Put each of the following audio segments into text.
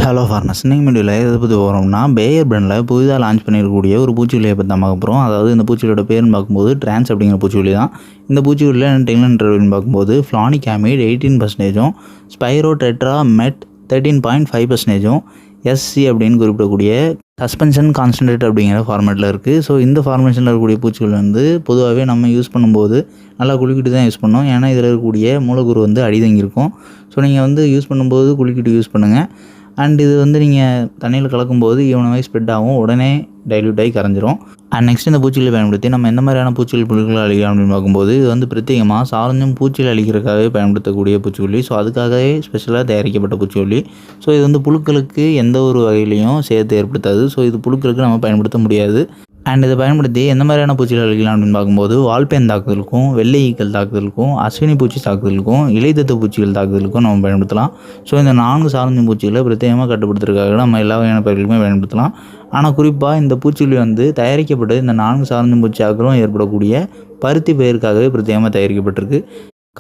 Hello farmers, இன்னைக்கு வீடியோவில் எதை பற்றி போகிறோம்னா பேயர் பிராண்டில் புதிதாக லான்ச் பண்ணியிருக்கக்கூடிய ஒரு பூச்சிக்கொல்லியை பற்றி தான் பார்க்க போகிறோம். அதாவது இந்த பூச்சிக்கொல்லியோட பேருன்னு பார்க்கும்போது டிரான்ஸ் அப்படிங்கிற பூச்சிக்கொல்லி தான். இந்த பூச்சிக்கொல்லியில் என்ன டெக்னின்னு பார்க்கும்போது ஃப்ளானிகாமிட் 18%, ஸ்பைரோ டெட்ரா மெட் 13.5%, எஸ்சி அப்படின்னு குறிப்பிடக்கூடிய சஸ்பென்ஷன் கான்சன்ட்ரேட் அப்படிங்கிற ஃபார்மேட்டில் இருக்குது. ஸோ இந்த ஃபார்மேஷனில் இருக்கக்கூடிய பூச்சிகள் பொதுவாகவே நம்ம யூஸ் பண்ணும்போது நல்லா குலுக்கிட்டு தான் யூஸ் பண்ணோம். ஏன்னா இதில் இருக்கக்கூடிய மூலக்கூறு அடிதங்கி இருக்கும். ஸோ நீங்கள் யூஸ் பண்ணும்போது குலுக்கிட்டு யூஸ் பண்ணுங்கள். அண்ட் இது நீங்கள் தண்ணியில் கலக்கும்போது ஈவனவாக ஸ்ப்ரெட் ஆகும், உடனே டைல்யூட் ஆகி கரைஞ்சிரும். அண்ட் நெக்ஸ்ட் இந்த பூச்சிகளை பயன்படுத்தி நம்ம எந்த மாதிரியான பூச்சிகள் புழுக்களை அழிக்கலாம் அப்படின்னு பார்க்கும்போது இது பிரத்யேகமாக சாரஞ்சும் பூச்சிகள் அழிக்கிறதுக்காகவே பயன்படுத்தக்கூடிய பூச்சிக்கொல்லி. ஸோ அதுக்காகவே ஸ்பெஷலாக தயாரிக்கப்பட்ட பூச்சிக்கொல்லி. ஸோ இது புழுக்களுக்கு எந்த ஒரு வகையிலையும் சேர்த்து ஏற்படுத்தாது. ஸோ இது புழுக்களுக்கு நம்ம பயன்படுத்த முடியாது. அண்ட் இதை பயன்படுத்தி எந்த மாதிரியான பூச்சிகள் அழிக்கலாம் அப்படின்னு பார்க்கும்போது வால்பேன் தாக்குதலுக்கும், வெள்ளை ஈக்கள் தாக்குதலுக்கும், அஸ்வினி பூச்சி தாக்குதலுக்கும், இலைத்தத்து பூச்சிகள் தாக்குதலுக்கும் நம்ம பயன்படுத்தலாம். ஸோ இந்த 4 சாரஞ்சும் பூச்சிகளை பிரத்யேகமாக கட்டுப்படுத்துறதுக்காக நம்ம எல்லா வகையான பயிர்களுமே பயன்படுத்தலாம். ஆனால் குறிப்பாக இந்த பூச்சிக்கொல்லி தயாரிக்கப்பட்டு இந்த 4 சாரஞ்சும் பூச்சி தாக்குதலும் ஏற்படக்கூடிய பருத்தி பயிருக்காகவே பிரத்யேகமாக தயாரிக்கப்பட்டிருக்கு.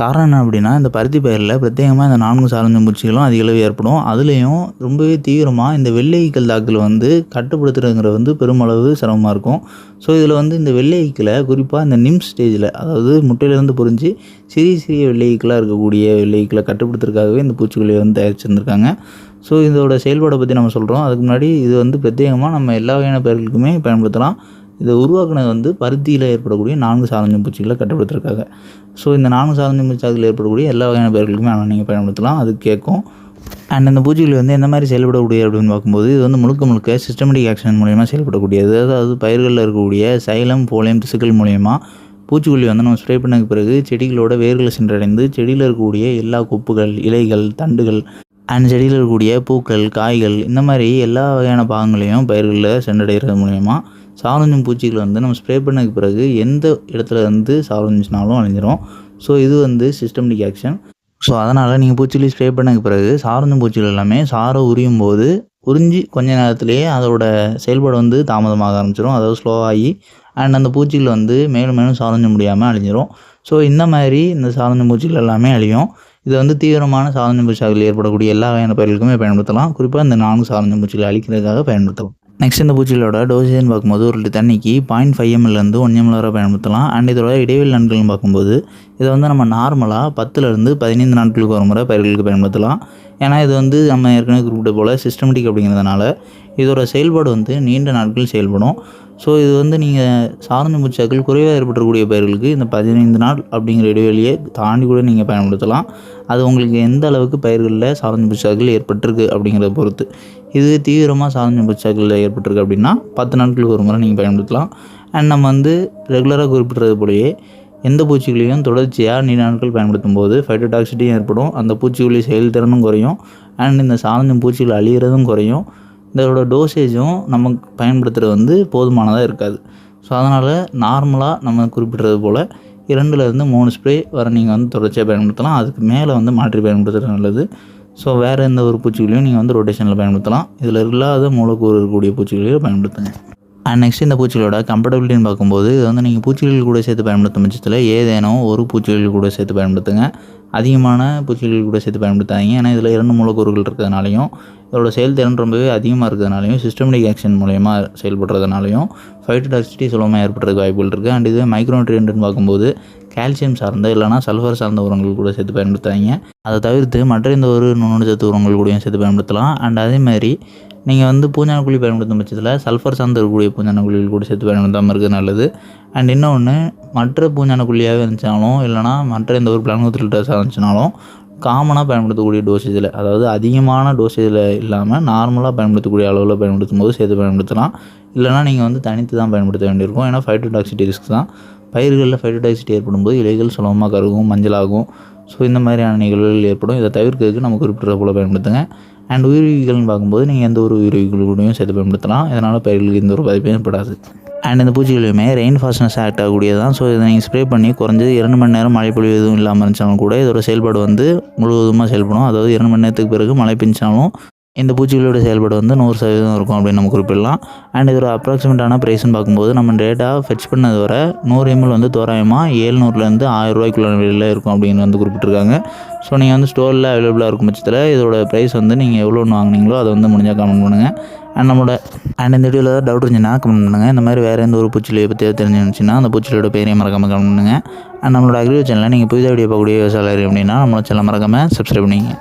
காரணம் என்ன அப்படின்னா, இந்த பருத்தி பயிரில் பிரத்யேகமாக இந்த 4 சாரஞ்சும் பூச்சிகளும் அதிகளவு ஏற்படும். அதுலேயும் ரொம்பவே தீவிரமாக இந்த வெள்ளை ஈக்கள் தாக்குதல் கட்டுப்படுத்துறதுங்கிறது பெருமளவு சிரமமாக இருக்கும். ஸோ இதில் இந்த வெள்ளை ஈக்களை குறிப்பாக இந்த நிம் ஸ்டேஜில், அதாவது முட்டையிலேருந்து பொறிஞ்சு சிறிய சிறிய வெள்ளை ஈக்களாக இருக்கக்கூடிய வெள்ளை ஈக்களை கட்டுப்படுத்துறதுக்காகவே இந்த பூச்சிக்கொல்லியை தயாரிச்சிருந்துருக்காங்க. ஸோ இதோட செயல்பாடை பற்றி நம்ம சொல்கிறோம். அதுக்கு முன்னாடி இது பிரத்யேகமாக நம்ம எல்லா வகையான பயிர்களுக்குமே பயன்படுத்தலாம். இதை உருவாக்குனது பருத்தியில் ஏற்படக்கூடிய 4 சாரஞ்சும் பூச்சிகளை கட்டுப்படுத்துறதுக்காக. ஸோ இந்த 4 சாரஞ்சும் பூச்சி அதில் ஏற்படக்கூடிய எல்லா வகையான பயிர்களுக்குமே நீங்கள் பயன்படுத்தலாம், அது கேட்கும். அண்ட் இந்த பூச்சிகள் எந்த மாதிரி செயல்படக்கூடிய அப்படின்னு பார்க்கும்போது இது முழுக்க சிஸ்டமேட்டிக் ஆக்ஷன் மூலயமா செயல்படக்கூடியது. அதாவது பயிர்களில் இருக்கக்கூடிய சைலம், போலியம், திசுக்கள் மூலயமா பூச்சிக்கொல்லி நம்ம ஸ்ப்ரே பண்ண பிறகு செடிகளோட வேர்களை சென்றடைந்து செடியில் இருக்கக்கூடிய எல்லா கொப்புகள், இலைகள், தண்டுகள் அண்ட் செடியில் இருக்கக்கூடிய பூக்கள், காய்கள், இந்த மாதிரி எல்லா வகையான பாகங்களையும் பயிர்களில் சென்றடைகிறது மூலயமா சாரஞ்சும் பூச்சிகளை நம்ம ஸ்ப்ரே பண்ணதுக்கு பிறகு எந்த இடத்துல சாரஞ்சுனாலும் அழிஞ்சிரும். ஸோ இது சிஸ்டமேட்டிக் ஆக்ஷன். ஸோ அதனால் நீங்கள் பூச்சிகளை ஸ்ப்ரே பண்ணதுக்கு பிறகு சாரஞ்சும் பூச்சிகள் எல்லாமே சாரை உரியும் போது உறிஞ்சி கொஞ்ச நேரத்துலேயே அதோட செயல்பாடு தாமதமாக ஆரம்பிச்சிடும், அதாவது ஸ்லோவாகி. அண்ட் அந்த பூச்சிகள் மேலும் மேலும் சாரஞ்ச முடியாமல் அழிஞ்சிரும். ஸோ இந்த மாதிரி இந்த சாரஞ்சும் பூச்சிகள் எல்லாமே அழியும். இது தீவிரமான சாரஞ்சும் பூச்சிகள் ஏற்படக்கூடிய எல்லா வகையான பயிர்களுக்குமே பயன்படுத்தலாம். குறிப்பாக இந்த 4 சாரஞ்சும் பூச்சிகளை அழிக்கிறதுக்காக பயன்படுத்தலாம். நெக்ஸ்ட் இந்த பூச்சிகளோட டோசேஜ்னு பார்க்கும்போது 1 லிட்டர் தண்ணிக்கு 0.5 ml 1 ml வரை பயன்படுத்தலாம். அண்ட் இதோட இடைவெளி நாட்கள்னு பார்க்கும்போது இதை நம்ம நார்மலாக 10 15 நாட்களுக்கு ஒரு முறை பயிர்களுக்கு பயன்படுத்தலாம். ஏன்னா இது நம்ம ஏற்கனவே குறிப்பிட்ட போல் சிஸ்டமேட்டிக் அப்படிங்கிறதுனால இதோட செயல்பாடு நீண்ட நாட்கள் செயல்படும். ஸோ இது நீங்கள் சாரஞ்சும் பூச்சிகள் குறைவாக ஏற்படக்கூடிய பயிர்களுக்கு இந்த 15 நாள் அப்படிங்கிற இடைவெளியை தாண்டி கூட நீங்கள் பயன்படுத்தலாம். அது உங்களுக்கு எந்த அளவுக்கு பயிர்களில் சாரஞ்சும் பூச்சிகள் ஏற்பட்டிருக்கு அப்படிங்கிறத பொறுத்து. இது தீவிரமாக சாரஞ்சும் பூச்சிகள் ஏற்பட்டிருக்கு அப்படின்னா 10 நாட்களுக்கு ஒரு முறை நீங்கள் பயன்படுத்தலாம். அண்ட் நம்ம ரெகுலராக குறிப்பிட்றது போலயே எந்த பூச்சிகளையும் தொடர்ச்சியாக நீண்ட நாட்கள் பயன்படுத்தும் போது ஃபைட்டோடாக்சிட்டியும் ஏற்படும், அந்த பூச்சிக்கொல்லி செயல்திறனும் குறையும், அண்ட் இந்த சாரஞ்சும் பூச்சிகள் அழிகிறதும் குறையும். இதோட டோசேஜும் நமக்கு பயன்படுத்துகிறது போதுமானதாக இருக்காது. ஸோ அதனால் நார்மலாக நம்ம குறிப்பிட்றது போல் 2லேருந்து 3 ஸ்ப்ரே வரை நீங்கள் தொடர்ச்சியாக பயன்படுத்தலாம். அதுக்கு மேலே மாற்றி பயன்படுத்துகிறது நல்லது. ஸோ வேறு எந்த ஒரு பூச்சிகளையும் நீங்கள் ரொட்டேஷனில் பயன்படுத்தலாம். இதில் இல்லாத மூலக்கூறு இருக்கக்கூடிய பூச்சிகளையும் பயன்படுத்துங்க. அண்ட் நெக்ஸ்ட் இந்த பூச்சிகளோட கம்ஃபர்டபிலிட்டின்னு பார்க்கும்போது இது நீங்கள் பூச்சிகள் கூட சேர்த்து பயன்படுத்தும் பட்சத்தில் ஏதேனும் ஒரு பூச்சிகள் கூட சேர்த்து பயன்படுத்துங்க. அதிகமான பூச்சிகள் கூட சேர்த்து பயன்படுத்தாதீங்க. ஏன்னா இதில் 2 மூலக்கூறுகள் இருக்கிறதுனாலையும் இதோட செயல்திறன் ரொம்பவே அதிகமாக இருக்கிறதுனாலையும் சிஸ்டமேட்டிக் ஆக்ஷன் மூலயமா செயல்படுறதுனாலையும் ஃபைட்டோடாக்சிட்டி சுலபமாக ஏற்படுறதுக்கு வாய்ப்புகள் இருக்குது. அண்ட் இதுவே மைக்ரோநியூட்ரியன்ட்னு பார்க்கும்போது கால்சியம் சார்ந்த இல்லைனா சல்ஃபர் சார்ந்த உரங்கள் கூட சேர்த்து பயன்படுத்தாதீங்க. அதை தவிர்த்து மற்ற எந்த ஒரு நுண்ணூட்டச்சத்து உரங்கள் கூடயும் சேர்த்து பயன்படுத்தலாம். அண்ட் அதேமாதிரி நீங்கள் பூஞ்சானக்குழி பயன்படுத்தும் பட்சத்தில் சல்ஃபர் சார்ந்து இருக்கக்கூடிய பூஞ்சானக்குழிகள் கூட சேர்த்து பயன்படுத்தாமல் இருக்கிறது நல்லது. அண்ட் இன்னொன்று, மற்ற பூஞ்சானக்குழியாகவே இருந்துச்சாலும் இல்லைனா மற்ற எந்த ஒரு பிளானோத்ரில்டர்ஸாக இருந்துச்சுனாலும் காமனாக பயன்படுத்தக்கூடிய டோசேஜில், அதாவது அதிகமான டோசேஜில் இல்லாமல் நார்மலாக பயன்படுத்தக்கூடிய அளவில் பயன்படுத்தும் போது சேர்த்து பயன்படுத்தலாம். இல்லைனா நீங்கள் தனித்து தான் பயன்படுத்த வேண்டியிருக்கும். ஏன்னா ஃபைட்டோடாக்சிட்டி ரிஸ்க் தான். பயிர்களில் ஃபைட்டோடாக்சிட்டி ஏற்படும் போது இலைகள் சுலபமாக கருகும், மஞ்சளாகும். ஸோ இந்த மாதிரியான நிகழ்வுகள் ஏற்படும். இதை தவிர்க்கிறதுக்கு நம்ம குறிப்பிட்ட போல் பயன்படுத்துங்க. அண்ட் உயிரிகள்னு பார்க்கும்போது நீங்கள் எந்த ஒரு உயிரிகள் கூடயும் சேர்த்து பயன்படுத்தலாம். இதனால் பயிர்களுக்கு எந்த ஒரு பாதிப்பும் ஏற்படாது. அண்ட் இந்த பூச்சிகளுமே ரெயின் ஃபாஸ்ட்னஸ் ஆக்ட் ஆகக்கூடியது தான். ஸோ இதை நீங்கள் ஸ்ப்ரே பண்ணி குறைஞ்சது 2 மணி நேரம் மழை பொழிவு எதுவும் இல்லாமல் இருந்துச்சாலும் கூட இதோட செயல்பாடு முழுவதுமாக செயல்படும். அதாவது 2 மணி நேரத்துக்கு பிறகு மழை பெஞ்சாலும் இந்த பூச்சிகளோட செயல்பாடு வந்து 100% இருக்கும் அப்படின்னு நம்ம குறிப்பிடலாம். அண்ட் இதோட அப்ராக்சிமேட்டான ப்ரைஸ்ன்னு பார்க்கும்போது நம்ம டேட்டா ஃபெட்ச் பண்ணது வர 100 ml வந்து தோராயமாக 700லேருந்து 1000 ரூபாய்க்குள்ள விலையில் இருக்கும் அப்படின்னு வந்து குறிப்பிட்டிருக்காங்க. ஸோ நீங்கள் வந்து ஸ்டோரில் அவைலபிளாக இருக்கும் பட்சத்தில் இதோட ப்ரைஸ் வந்து நீங்கள் எவ்வளோ ஒன்று வாங்குனீங்களோ அதை வந்து முடிஞ்சால் கமெண்ட் பண்ணுங்கள். அண்ட் இந்த வீடியோவில் ஏதாவது டவுட் இருந்துச்சுன்னா கமெண்ட் பண்ணுங்கள். இந்த மாதிரி வேறு எந்த ஒரு பூச்சிலையை பற்றி தெரிஞ்சுச்சுன்னா அந்த பூச்சிலையோட பேரையும் மறக்காமல் கமெண்ட் பண்ணுங்கள். அண்ட் நம்மளோட அக்ரிகல்ச்சர் சேனலில் நீங்கள் புதிதாக வீடியோ பார்க்கக்கூடிய விவசாயிகள் அப்படின்னா நம்மளோட சேனலை மறக்காமல் சப்ஸ்கிரைப் பண்ணிங்க.